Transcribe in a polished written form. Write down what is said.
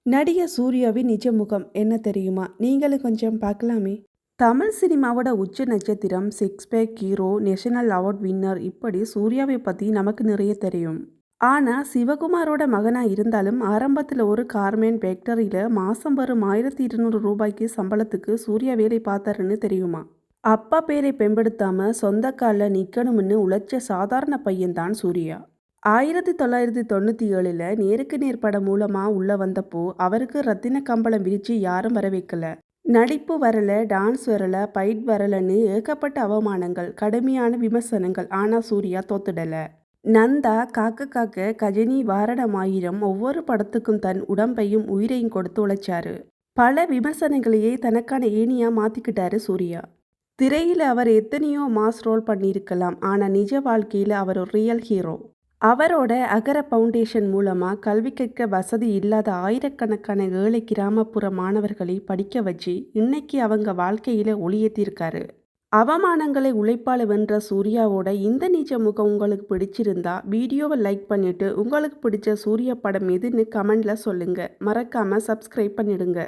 நடிகர் சூர்யாவின் நிஜ முகம் என்ன தெரியுமா? நீங்களும் கொஞ்சம் பார்க்கலாமே. தமிழ் சினிமாவோட உச்ச நட்சத்திரம், six pack hero, national award winner இப்படி சூர்யாவை பத்தி நமக்கு நிறைய தெரியும். ஆனா சிவகுமாரோட மகனா இருந்தாலும் ஆரம்பத்துல ஒரு கார்மெண்ட் ஃபேக்டரியில மாசம் வரும் 1200 ரூபாய்க்கு சம்பளத்துக்கு சூர்யா வேலை பார்த்தாருன்னு தெரியுமா? அப்பா பேரை பெம்படுத்தாம சொந்த கால்ல நிக்கணும்னு உழைச்ச சாதாரண பையன்தான் சூர்யா. 1997ல் நேருக்கு நேர் படம் மூலமா உள்ள வந்தப்போ அவருக்கு ரத்தின கம்பளம் விரிச்சு யாரும் வர வைக்கல. நடிப்பு வரல, டான்ஸ் வரல, ஃபைட் வரலன்னு ஏகப்பட்ட அவமானங்கள், கடுமையான விமர்சனங்கள். ஆனா சூர்யா தோத்துடல. நந்தா, காக்க காக்க, கஜினி, வாரணமாயிரம் ஒவ்வொரு படத்துக்கும் தன் உடம்பையும் உயிரையும் கொடுத்து உழைச்சாரு. பல விமர்சனங்களையே தனக்கான ஏணியா மாத்திக்கிட்டாரு சூர்யா. திரையில அவர் எத்தனையோ மாஸ் ரோல் பண்ணியிருக்கலாம். ஆனா நிஜ வாழ்க்கையில அவர் ஒரு ரியல் ஹீரோ. அவரோட அகர ஃபவுண்டேஷன் மூலமா கல்வி கற்க வசதி இல்லாத ஆயிரக்கணக்கான ஏழை கிராமப்புற மாணவர்களை படிக்க வச்சு இன்னைக்கு அவங்க வாழ்க்கையில ஒளியேற்றிருக்காரு. அவமானங்களை உழைப்பால வென்ற சூர்யாவோட இந்த நிஜ முகம் உங்களுக்கு பிடிச்சிருந்தா வீடியோவை லைக் பண்ணிட்டு உங்களுக்கு பிடிச்ச சூர்யா படம் எதுன்னு கமெண்ட்ல சொல்லுங்க. மறக்காம சப்ஸ்கிரைப் பண்ணிடுங்க.